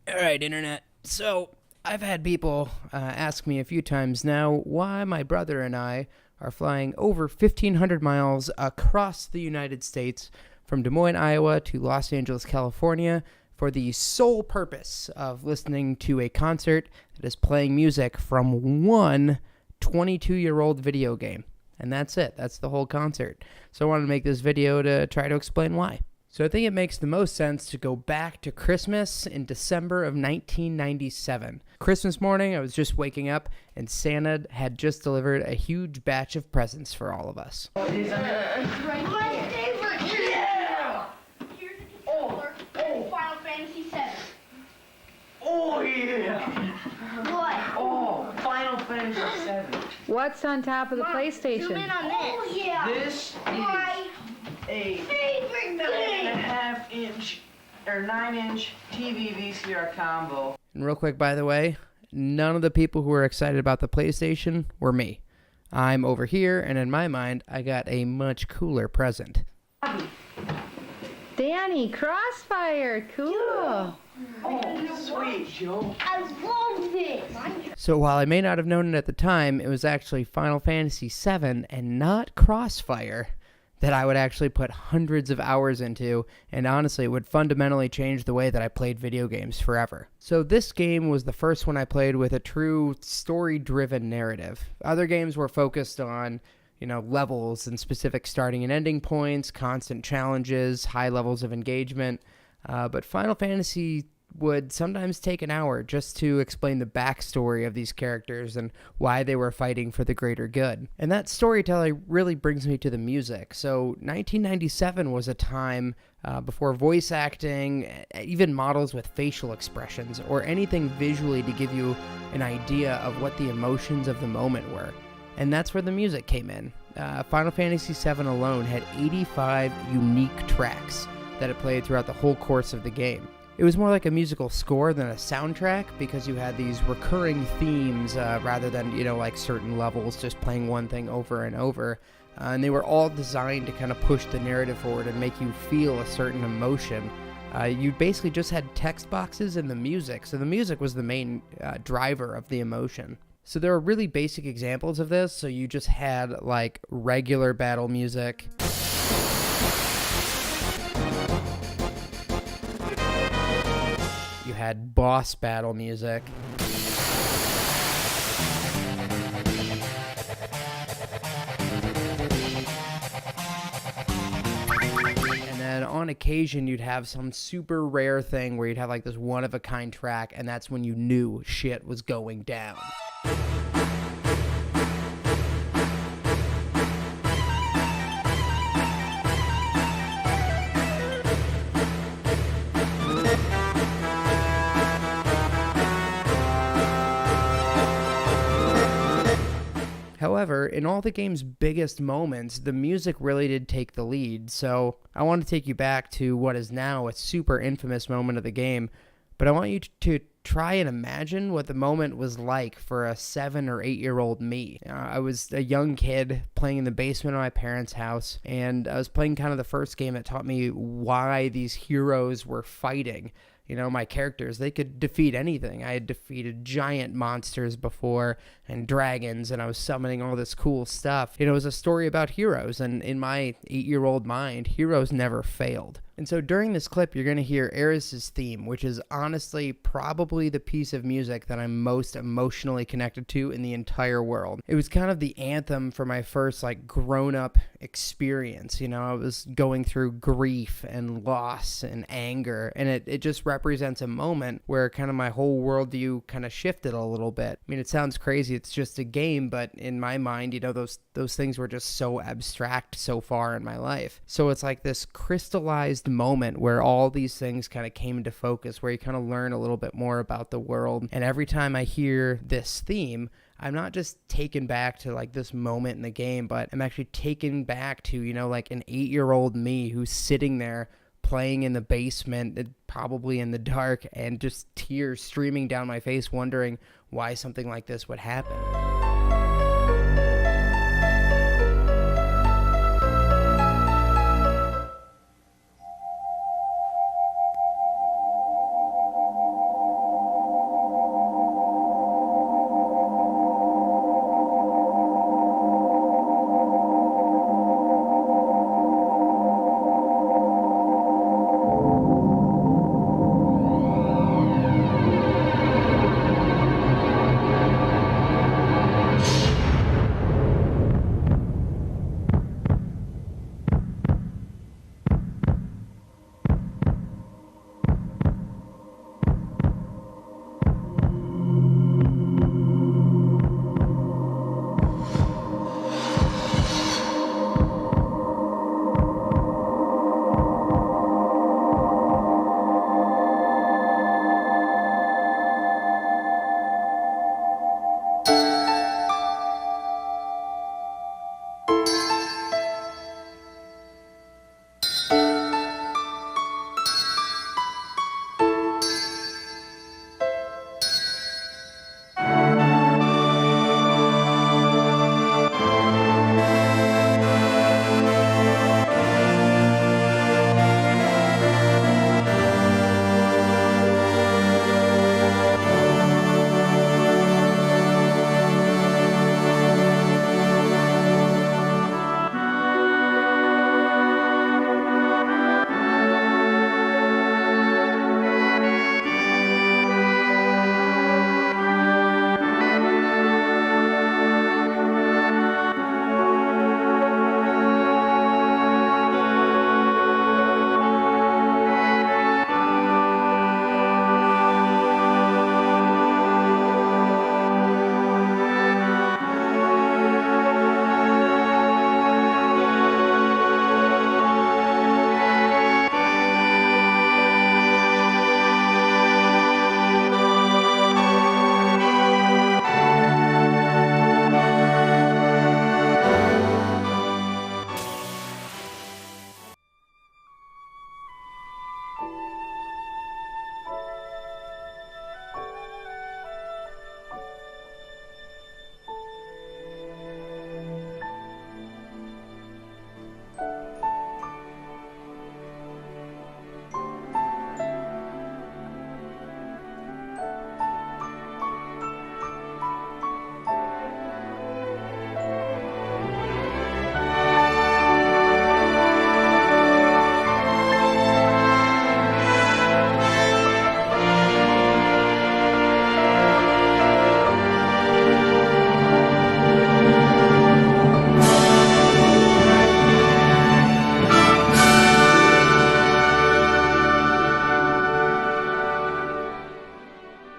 All right, Internet. So, I've had people ask me a few times now why my brother and I are flying over 1,500 miles across the United States from Des Moines, Iowa to Los Angeles, California for the sole purpose of listening to a concert that is playing music from one 22-year-old video game. And that's it. That's the whole concert. So I wanted to make this video to try to explain why. So I think it makes the most sense to go back to Christmas in December of 1997. Christmas morning, I was just waking up, and Santa had just delivered a huge batch of presents for all of us. My favorite. Yeah! Here's a controller and Final Fantasy 7. Oh, yeah! What? Oh, Final Fantasy 7. What's on top of the Zoom PlayStation? in on this. Oh, yeah. This is My a favorite game. 9.5-inch or 9-inch TV VCR combo. And real quick, by the way, none of the people who were excited about the PlayStation were me. I'm over here, and in my mind, I got a much cooler present. Danny, Crossfire, cool. Oh, sweet, Joe. I love this. So while I may not have known it at the time, it was actually Final Fantasy VII and not Crossfire that I would actually put hundreds of hours into, and honestly, it would fundamentally change the way that I played video games forever. So this game was the first one I played with a true story-driven narrative. Other games were focused on, levels and specific starting and ending points, constant challenges, high levels of engagement, but Final Fantasy would sometimes take an hour just to explain the backstory of these characters and why they were fighting for the greater good. And that storytelling really brings me to the music. So 1997 was a time before voice acting, even models with facial expressions, or anything visually to give you an idea of what the emotions of the moment were. And that's where the music came in. Final Fantasy VII alone had 85 unique tracks that it played throughout the whole course of the game. It was more like a musical score than a soundtrack because you had these recurring themes rather than, like certain levels just playing one thing over and over. And they were all designed to kind of push the narrative forward and make you feel a certain emotion. You basically just had text boxes in the music, so the music was the main driver of the emotion. So there are really basic examples of this. So you just had like regular battle music. You had boss battle music. And then on occasion, you'd have some super rare thing where you'd have like this one-of-a-kind track, and that's when you knew shit was going down. However, in all the game's biggest moments, the music really did take the lead, so I want to take you back to what is now a super infamous moment of the game, but I want you to try and imagine what the moment was like for a 7 or 8-year-old me. I was a young kid playing in the basement of my parents' house, and I was playing kind of the first game that taught me why these heroes were fighting. My characters, they could defeat anything. I had defeated giant monsters before and dragons, and I was summoning all this cool stuff. It was a story about heroes, and in my 8-year-old mind, heroes never failed. And so during this clip, you're going to hear Aeris's theme, which is honestly probably the piece of music that I'm most emotionally connected to in the entire world. It was kind of the anthem for my first grown-up experience. I was going through grief and loss and anger, and it just represents a moment where kind of my whole worldview kind of shifted a little bit. I mean, it sounds crazy, it's just a game, but in my mind, those things were just so abstract so far in my life. So it's like this crystallized moment where all these things kind of came into focus, where you kind of learn a little bit more about the world. And every time I hear this theme, I'm not just taken back to this moment in the game, but I'm actually taken back to, an 8-year-old me who's sitting there playing in the basement, probably in the dark, and just tears streaming down my face, wondering why something like this would happen.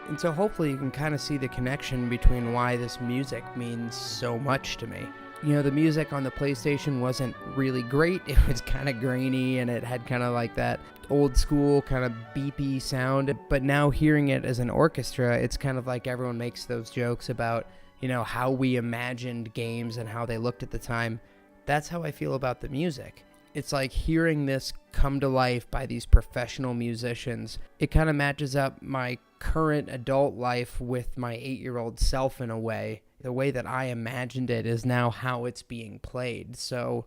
And so hopefully you can kind of see the connection between why this music means so much to me. You know, the music on the PlayStation wasn't really great. It was kind of grainy and it had kind of like that old school kind of beepy sound. But now hearing it as an orchestra, it's kind of like everyone makes those jokes about, you know, how we imagined games and how they looked at the time. That's how I feel about the music. It's like hearing this come to life by these professional musicians. It kind of matches up my current adult life with my 8-year-old self in a way. The way that I imagined it is now how it's being played. So,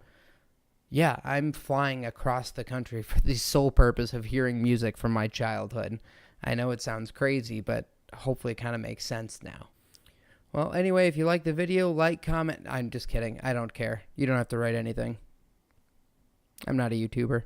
yeah, I'm flying across the country for the sole purpose of hearing music from my childhood. I know it sounds crazy, but hopefully it kind of makes sense now. Well, anyway, if you like the video, like, comment. I'm just kidding. I don't care. You don't have to write anything. I'm not a YouTuber.